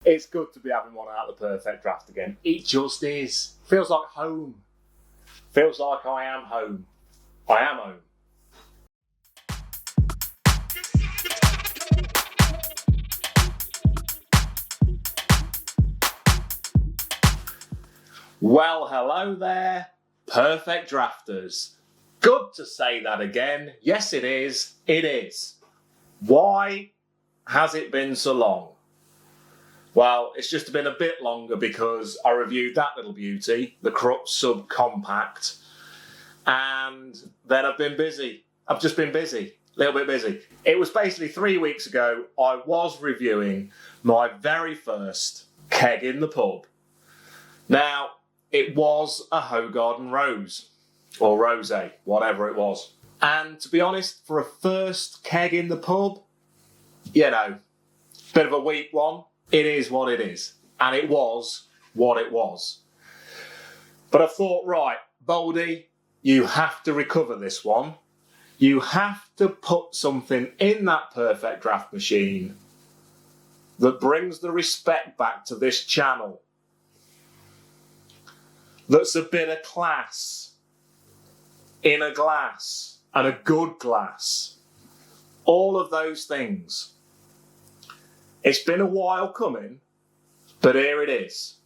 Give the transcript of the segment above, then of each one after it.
It's good to be having one out of the Perfect Draft again. It just is. Feels like home. Feels like I am home. I am home. Well, hello there, Perfect Drafters. Good to say that again. Yes, it is. It is. Why has it been so long? Well, it's just been a bit longer because I reviewed that little beauty, the Krupp Subcompact, and then I've been busy. I've just been busy, a little bit busy. It was basically 3 weeks ago I was reviewing my very first keg in the pub. Now, it was a Hogarden Rose, or Rosé, whatever it was. And to be honest, for a first keg in the pub, you know, bit of a weak one. It is what it is. And it was what it was. But I thought, right, Baldy, you have to recover this one. You have to put something in that Perfect Draft machine that brings the respect back to this channel. That's a bit of class in a glass and a good glass. All of those things. It's been a while coming, but here it is.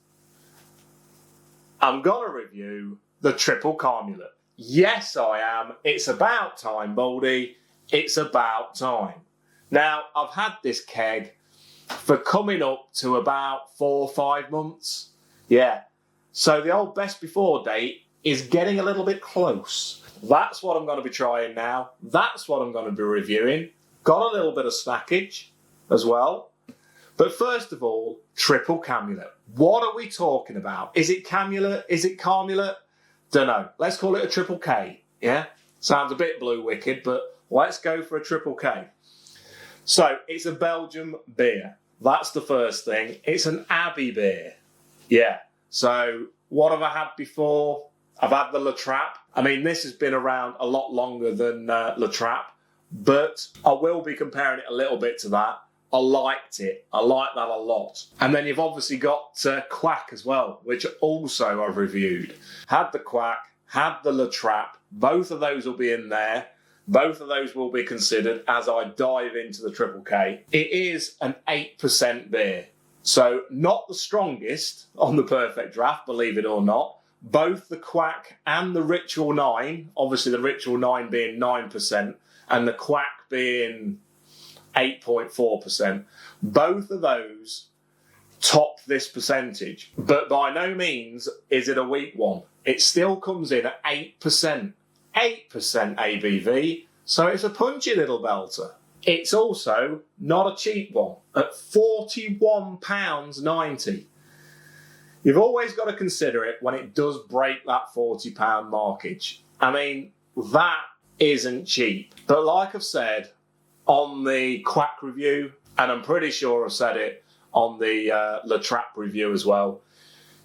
I'm going to review the Tripel Karmeliet. Yes, I am. It's about time, Baldy. It's about time. Now, I've had this keg for coming up to about 4 or 5 months. Yeah. So the old best before date is getting a little bit close. That's what I'm going to be trying now. That's what I'm going to be reviewing. Got a little bit of snackage as well. But first of all, Tripel Karmeliet. What are we talking about? Is it Karmeliet? Is it Karmeliet? Don't know. Let's call it a Triple K. Yeah? Sounds a bit blue wicked, but let's go for a Triple K. So, it's a Belgian beer. That's the first thing. It's an Abbey beer. Yeah. So, what have I had before? I've had the La Trappe. I mean, this has been around a lot longer than La Trappe, but I will be comparing it a little bit to that. I liked it. I like that a lot. And then you've obviously got Kwak as well, which also I've reviewed. Had the Kwak, had the La Trappe. Both of those will be in there. Both of those will be considered as I dive into the Triple K. It is an 8% beer. So not the strongest on the Perfect Draft, believe it or not. Both the Kwak and the Ritual 9, obviously the Ritual 9 being 9% and the Kwak being 8.4%. Both of those top this percentage, but by no means is it a weak one. It still comes in at 8%. 8% ABV, so it's a punchy little belter. It's also not a cheap one at £41.90. You've always got to consider it when it does break that £40 markage. I mean, that isn't cheap. But like I've said, on the Kwak review, and I'm pretty sure I've said it on the La Trappe review as well.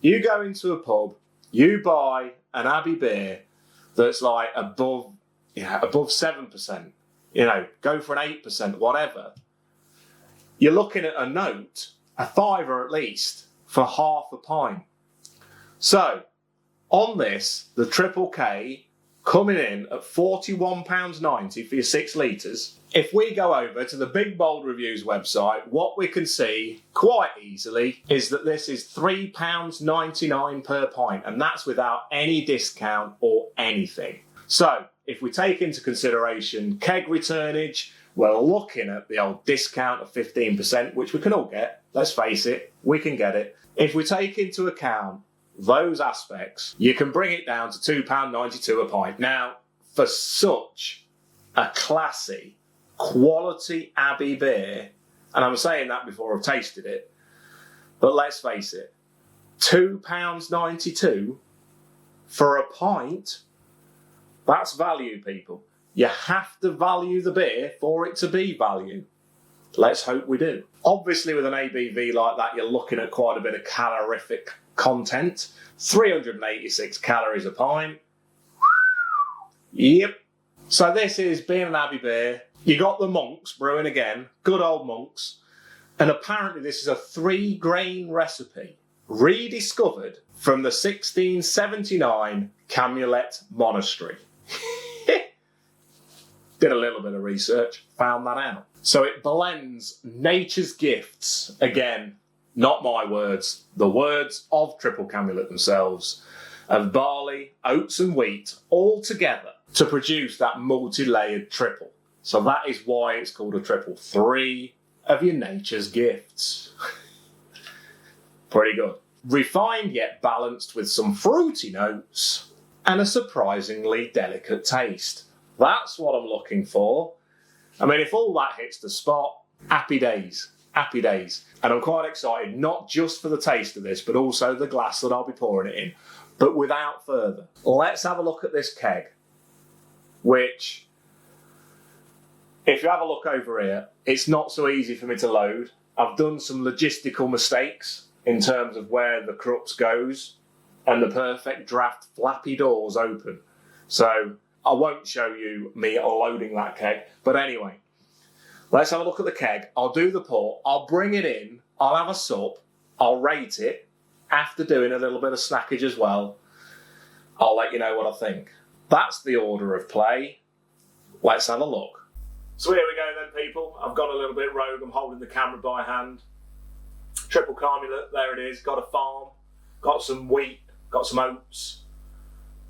You go into a pub, you buy an Abbey beer that's like above 7%. You know, go for an 8%, whatever. You're looking at a note, a fiver at least, for half a pint. So, on this, the Triple K coming in at £41.90 for your 6 litres. If we go over to the Big Bold Reviews website, what we can see quite easily is that this is £3.99 per pint, and that's without any discount or anything. So, if we take into consideration keg returnage, we're looking at the old discount of 15%, which we can all get. Let's face it, we can get it. If we take into account those aspects, you can bring it down to £2.92 a pint. Now, for such a classy, quality Abbey beer, and I'm saying that before I've tasted it, but let's face it, £2.92 for a pint, that's value, people. You have to value the beer for it to be value. Let's hope we do. Obviously, with an ABV like that, you're looking at quite a bit of calorific content. 386 calories a pint. Yep. So this is being an Abbey beer. You got the Monks brewing again. Good old Monks. And apparently this is a 3-grain recipe, rediscovered from the 1679 Karmeliet Monastery. Did a little bit of research, found that out. So it blends nature's gifts, again, not my words, the words of Tripel Karmeliet themselves, of barley, oats and wheat, all together to produce that multi-layered triple. So that is why it's called a triple. 3 of your nature's gifts. Pretty good. Refined yet balanced with some fruity notes and a surprisingly delicate taste. That's what I'm looking for. I mean, if all that hits the spot, happy days, happy days. And I'm quite excited, not just for the taste of this, but also the glass that I'll be pouring it in. But without further, let's have a look at this keg, which, if you have a look over here, it's not so easy for me to load. I've done some logistical mistakes in terms of where the crux goes and the PerfectDraft flappy doors open. So I won't show you me loading that keg. But anyway, let's have a look at the keg. I'll do the pour. I'll bring it in. I'll have a sup. I'll rate it. After doing a little bit of snackage as well, I'll let you know what I think. That's the order of play. Let's have a look. So here we go then, people. I've gone a little bit rogue. I'm holding the camera by hand. Tripel Karmeliet, there it is. Got a farm. Got some wheat. Got some oats.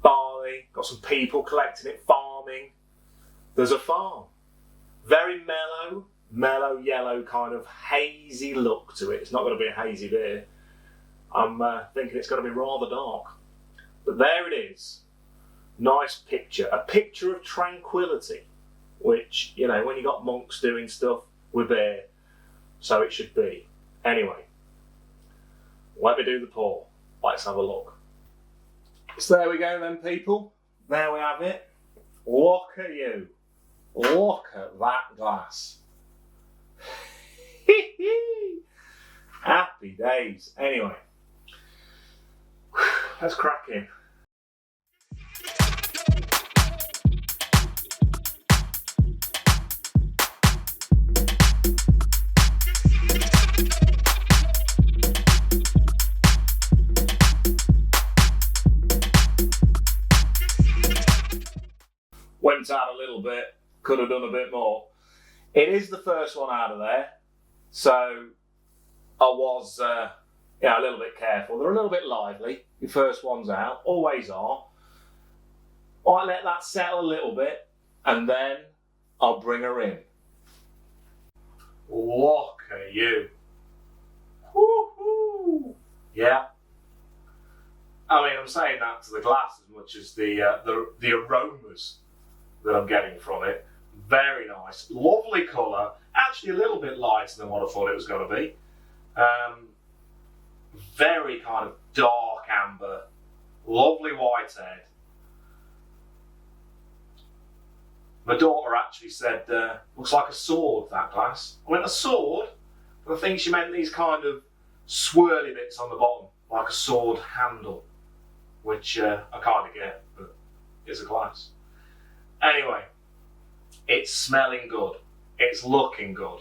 Barley. Got some people collecting it, farming. There's a farm. Very mellow yellow kind of hazy look to it. It's not going to be a hazy beer. I'm thinking it's going to be rather dark. But there it is. Nice picture. A picture of tranquility. Which, you know, when you got monks doing stuff with beer, so it should be. Anyway, let me do the pour. Let's have a look. So there we go then, people. There we have it. Look at you. Look at that glass. Happy days. Anyway, let's crack in. Went out a little bit, could have done a bit more. It is the first one out of there, so I was a little bit careful. They're a little bit lively, your first one's out, always are. I let that settle a little bit, and then I'll bring her in. Look at you. Woo-hoo. Yeah. I mean, I'm saying that to the glass as much as the aromas that I'm getting from it. Very nice. Lovely colour. Actually a little bit lighter than what I thought it was going to be. Very kind of dark amber. Lovely white head. My daughter actually said, looks like a sword, that glass. I went, a sword? But I think she meant these kind of swirly bits on the bottom, like a sword handle, which I kind of get, but it's a glass. Anyway, it's smelling good. It's looking good.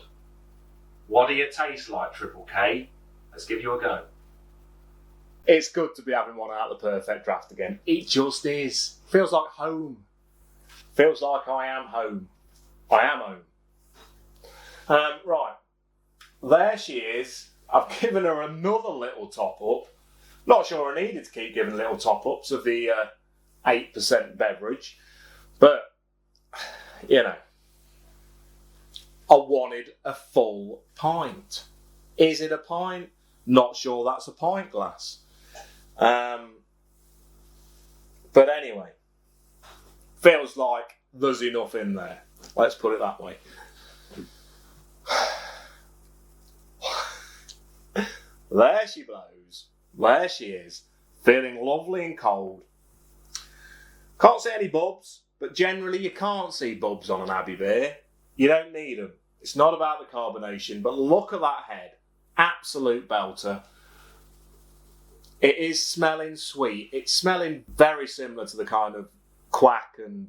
What do you taste like, Triple K? Let's give you a go. It's good to be having one out of the PerfectDraft again. It just is. Feels like home. Feels like I am home. I am home. Right. There she is. I've given her another little top up. Not sure I needed to keep giving little top ups of the 8% beverage. But, you know, I wanted a full pint. Is it a pint? Not sure that's a pint glass. But anyway, feels like there's enough in there. Let's put it that way. There she blows. There she is. Feeling lovely and cold. Can't see any bubs. But generally you can't see bubs on an Abbey beer. You don't need them. It's not about the carbonation, but look at that head. Absolute belter. It is smelling sweet. It's smelling very similar to the kind of Kwak and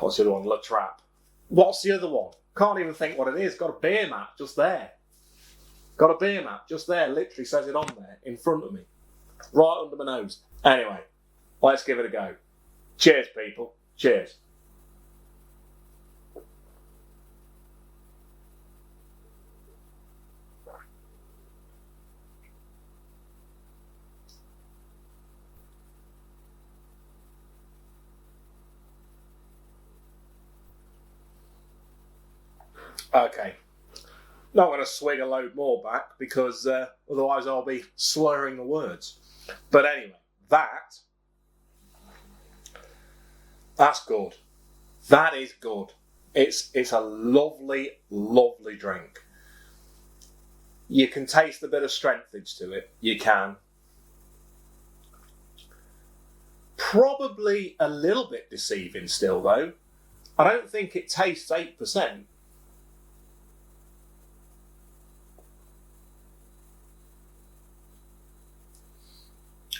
what's the other one? La Trappe. What's the other one? Can't even think what it is. Got a beer mat just there. Got a beer mat just there. Literally says it on there in front of me. Right under my nose. Anyway, let's give it a go. Cheers, people. Cheers. Okay. Not going to swig a load more back because otherwise I'll be slurring the words. But anyway, that's good. That is good. It's a lovely, lovely drink. You can taste a bit of strengthage to it. You can. Probably a little bit deceiving still though. I don't think it tastes 8%.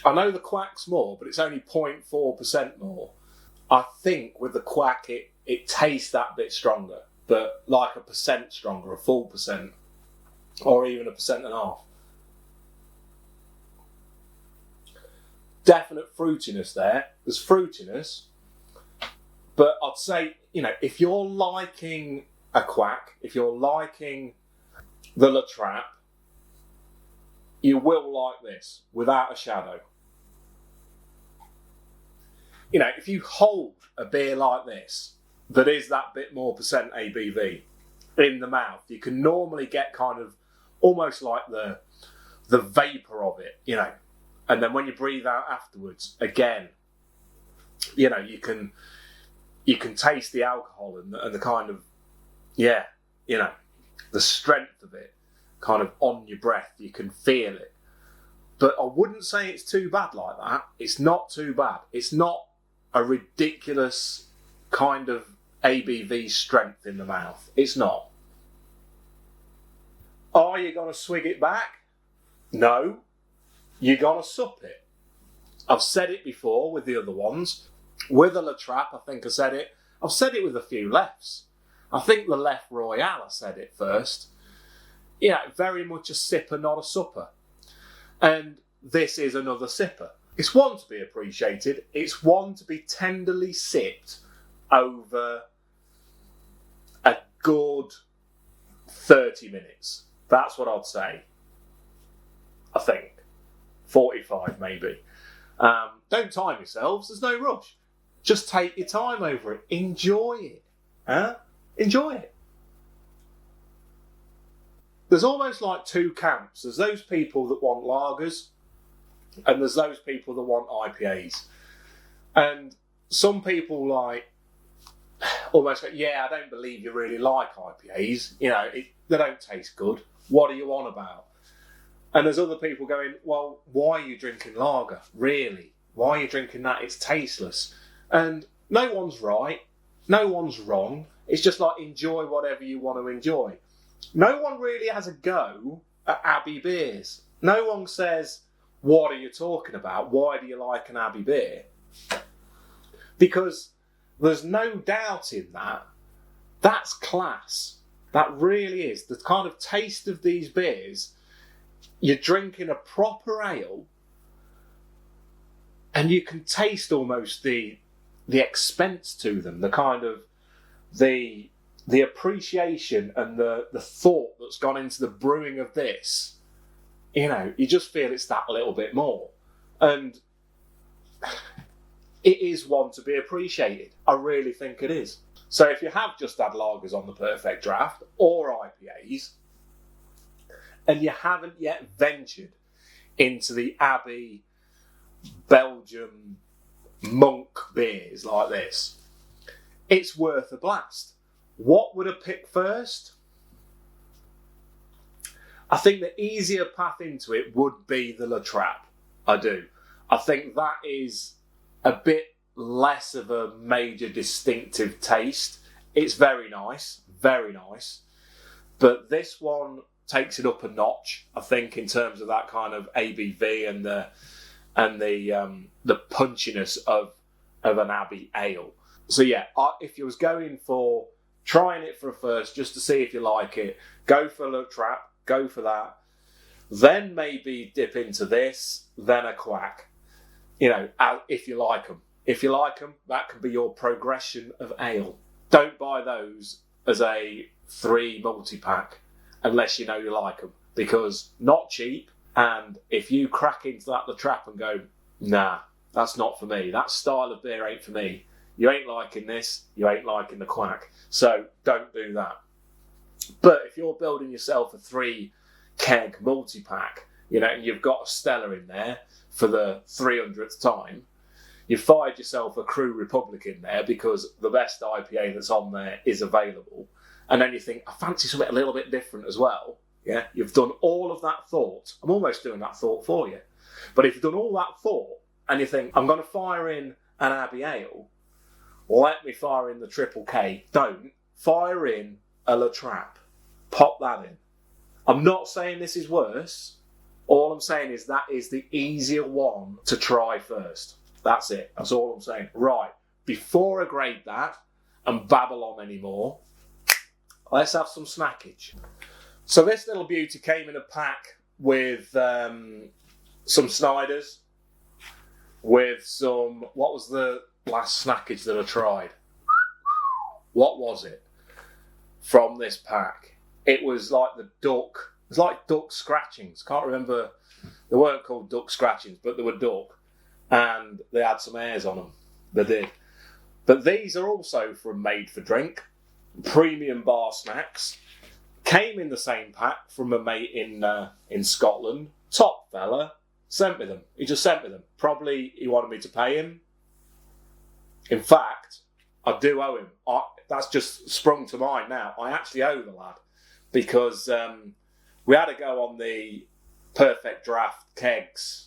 I know the Kwak's more, but it's only 0.4% more. I think with the Kwak, it tastes that bit stronger, but like a percent stronger, a full percent, or even 1.5%. Definite fruitiness there. There's fruitiness, but I'd say, if you're liking a Kwak, if you're liking the La Trappe, you will like this, without a shadow. If you hold a beer like this, that is that bit more percent ABV in the mouth, you can normally get kind of almost like the vapour of it, and then when you breathe out afterwards, again, you can taste the alcohol and the kind of, the strength of it kind of on your breath. You can feel it. But I wouldn't say it's too bad like that. It's not too bad. It's not a ridiculous kind of ABV strength in the mouth. It's not. Are you going to swig it back? No. You're going to sup it. I've said it before with the other ones. With the La Trappe, I think I said it. I've said it with a few lefts. I think the Left Royale, I said it first. Very much a sipper, not a supper. And this is another sipper. It's one to be appreciated. It's one to be tenderly sipped over a good 30 minutes. That's what I'd say. I think. 45 maybe. Don't time yourselves. There's no rush. Just take your time over it. Enjoy it. Enjoy it. There's almost like two camps. There's those people that want lagers, and there's those people that want IPAs. And some people almost go, I don't believe you really like IPAs. They don't taste good. What are you on about? And there's other people going, well, why are you drinking lager? Really? Why are you drinking that? It's tasteless. And no one's right. No one's wrong. It's just like, enjoy whatever you want to enjoy. No one really has a go at Abbey beers. No one says, what are you talking about? Why do you like an Abbey beer? Because there's no doubt in that. That's class. That really is. The kind of taste of these beers, you're drinking a proper ale and you can taste almost the expense to them, the kind of the appreciation and the thought that's gone into the brewing of this. You just feel it's that little bit more. And it is one to be appreciated. I really think it is. So if you have just had lagers on the Perfect Draft or IPAs, and you haven't yet ventured into the Abbey Belgium monk beers like this, it's worth a blast. What would I pick first? I think the easier path into it would be the La Trappe. I do. I think that is a bit less of a major distinctive taste. It's very nice, very nice. But this one takes it up a notch, I think, in terms of that kind of ABV and the punchiness of an Abbey ale. So if you was going for trying it for a first just to see if you like it. Go for La Trappe, go for that. Then maybe dip into this, then a Kwak. You know, if you like them. If you like them, that can be your progression of ale. Don't buy those as a 3 multi-pack unless you know you like them, because not cheap. And if you crack into that La Trappe and go, nah, that's not for me, that style of beer ain't for me, you ain't liking this, you ain't liking the Kwak. So don't do that. But if you're building yourself a 3 keg multi-pack, you know, and you've got a Stella in there for the 300th time, you've fired yourself a Crew Republic in there because the best IPA that's on there is available. And then you think, I fancy something a little bit different as well. Yeah, you've done all of that thought. I'm almost doing that thought for you. But if you've done all that thought and you think, I'm going to fire in an Abbey Ale, let me fire in the Triple K. Don't. Fire in a La Trappe. Pop that in. I'm not saying this is worse. All I'm saying is that is the easier one to try first. That's it. That's all I'm saying. Right. Before I grade that and babble on anymore, let's have some snackage. So this little beauty came in a pack with some Snyders, with some, what was the last snackage that I tried? What was it from this pack? It was like the duck, it was like duck scratchings. Can't remember, they weren't called duck scratchings, but they were duck. And they had some hairs on them. They did. But these are also from Made for Drink, premium bar snacks. Came in the same pack from a mate in Scotland. Top fella. Sent me them. He just sent me them. Probably he wanted me to pay him. In fact, I do owe him. That's just sprung to mind now. I actually owe the lad. Because we had to go on the PerfectDraft Kegs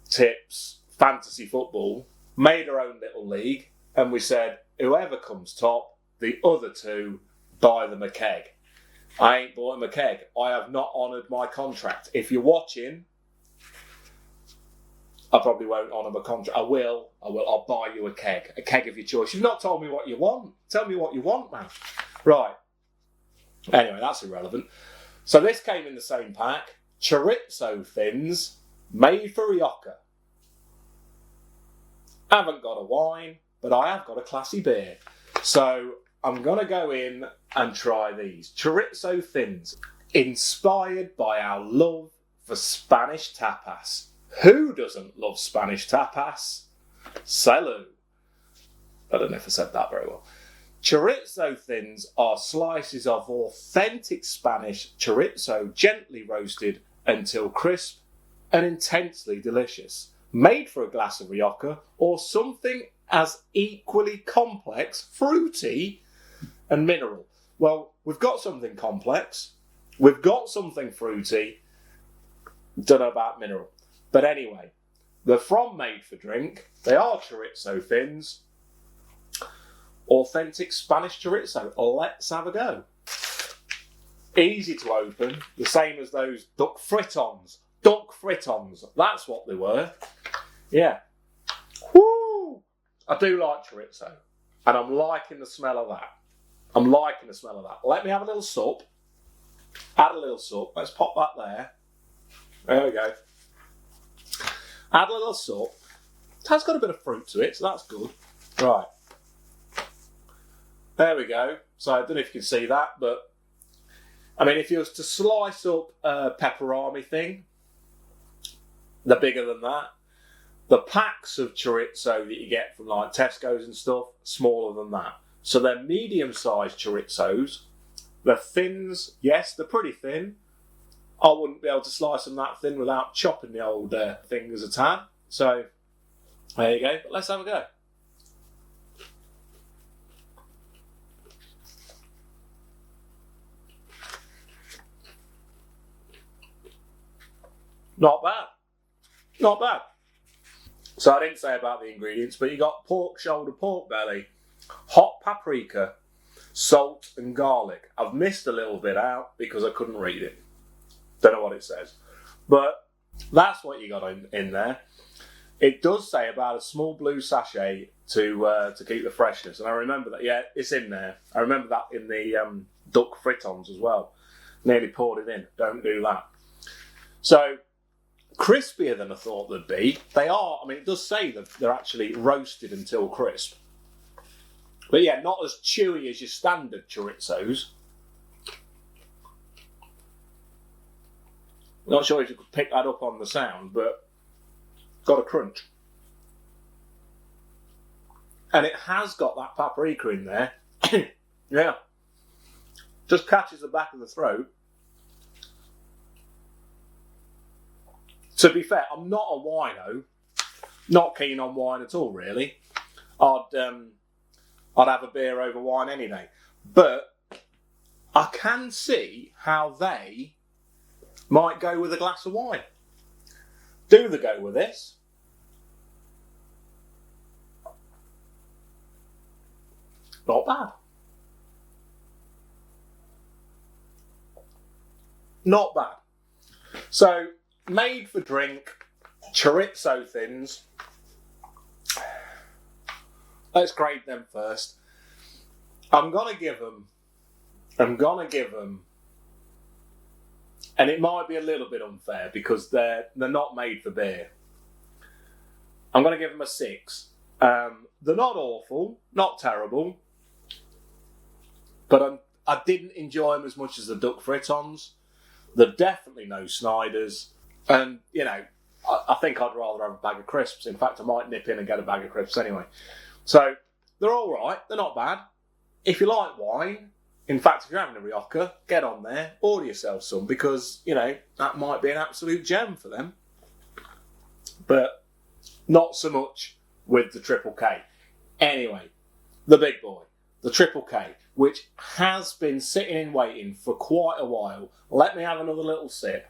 tips fantasy football. Made our own little league. And we said, whoever comes top, the other 2 buy them a keg. I ain't bought him a keg. I have not honoured my contract. If you're watching, I probably won't honour my contract. I will. I'll buy you a keg of your choice. You've not told me what you want. Tell me what you want, man. Right. Anyway, that's irrelevant. So this came in the same pack. Chorizo thins, made for Rioja. Haven't got a wine, but I have got a classy beer. So I'm going to go in and try these. Chorizo thins, inspired by our love for Spanish tapas. Who doesn't love Spanish tapas? Salud. I don't know if I said that very well. Chorizo thins are slices of authentic Spanish chorizo, gently roasted until crisp and intensely delicious. Made for a glass of Rioja or something as equally complex, fruity and mineral. Well, we've got something complex, we've got something fruity, don't know about mineral. But anyway, they're from Made for Drink, they are chorizo thins, authentic Spanish chorizo. Let's have a go. Easy to open, the same as those duck fritons. Duck fritons, that's what they were. Yeah. Woo! I do like chorizo, and I'm liking the smell of that. Let me have a little sup. Add a little sup. Let's pop that there. There we go. Add a little sup. It has got a bit of fruit to it, so that's good. Right. There we go. So I don't know if you can see that, but I mean, if you was to slice up a pepperami thing, they're bigger than that. The packs of chorizo that you get from like Tesco's and stuff, smaller than that. So they're medium-sized chorizos. The thins, yes, they're pretty thin. I wouldn't be able to slice them that thin without chopping the old fingers a tad. So there you go. But let's have a go. Not bad. Not bad. So I didn't say about the ingredients, but you got pork shoulder, pork belly, hot paprika, salt and garlic. I've missed a little bit out because I couldn't read it. Don't know what it says. But that's what you got in there. It does say about a small blue sachet to keep the freshness, and I remember that. Yeah, it's in there. I remember that in the duck fritons as well. Nearly poured it in. Don't do that. So crispier than I thought they'd be. They are. I mean, it does say that they're actually roasted until crisp. But yeah, not as chewy as your standard chorizos. Not sure if you could pick that up on the sound, but got a crunch. And it has got that paprika in there. Yeah. Just catches the back of the throat. To be fair, I'm not a wino. Not keen on wine at all, really. I'd have a beer over wine any day. But I can see how they might go with a glass of wine. Do they go with this? Not bad. Not bad. So, made for drink, chorizo thins. Let's grade them first. I'm gonna give them, and it might be a little bit unfair because they're not made for beer. I'm gonna give them a 6. They're not awful, not terrible, but I didn't enjoy them as much as the duck fritons. They're definitely no Snyders, and you know, I think I'd rather have a bag of crisps. In fact, I might nip in and get a bag of crisps anyway. So they're all right. They're not bad. If you like wine, in fact, if you're having a Rioja, get on there, order yourself some, because you know that might be an absolute gem for them. But not so much with the Triple K. Anyway, the big boy, the Triple K, which has been sitting in waiting for quite a while. Let me have another little sip.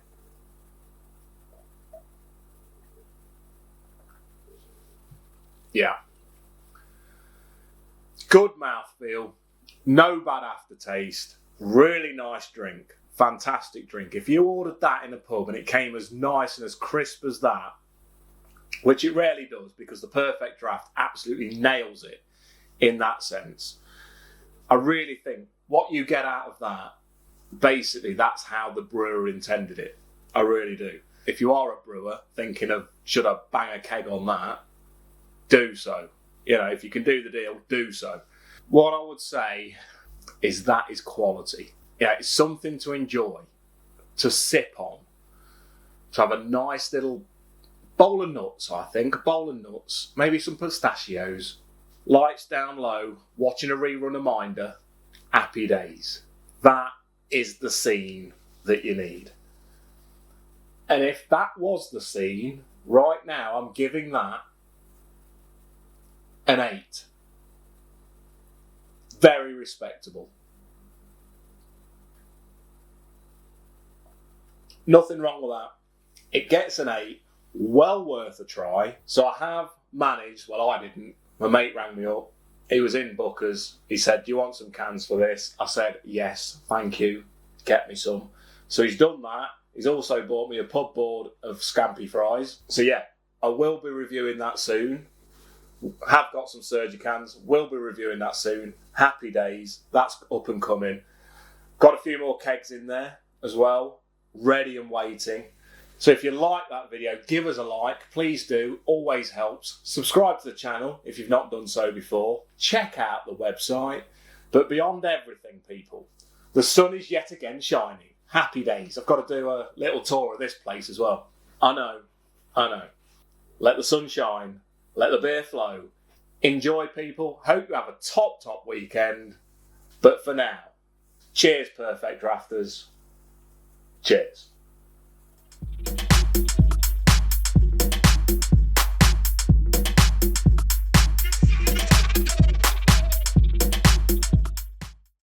Yeah. Good mouthfeel, no bad aftertaste, really nice drink, fantastic drink. If you ordered that in a pub and it came as nice and as crisp as that, which it rarely does because the Perfect Draft absolutely nails it in that sense, I really think what you get out of that, basically that's how the brewer intended it. I really do. If you are a brewer thinking of, should I bang a keg on that, do so. You know, if you can do the deal, do so. What I would say is that is quality. Yeah, it's something to enjoy, to sip on, to have a nice little bowl of nuts, I think. A bowl of nuts, maybe some pistachios, lights down low, watching a rerun of Minder. Happy days. That is the scene that you need. And if that was the scene, right now I'm giving that an 8. Very respectable. Nothing wrong with that. It gets an 8. Well worth a try. So I have managed, well I didn't, my mate rang me up. He was in Booker's. He said, do you want some cans for this? I said, yes, thank you. Get me some. So he's done that. He's also bought me a pub board of scampi fries. So yeah, I will be reviewing that soon. Have got some Surgy cans. Will be reviewing that soon. Happy days. That's up and coming. Got a few more kegs in there as well. Ready and waiting. So if you like that video, give us a like. Please do. Always helps. Subscribe to the channel if you've not done so before. Check out the website. But beyond everything, people, the sun is yet again shining. Happy days. I've got to do a little tour of this place as well. I know. Let the sun shine. Let the beer flow. Enjoy, people. Hope you have a top weekend. But for now, cheers, Perfect Drafters. Cheers.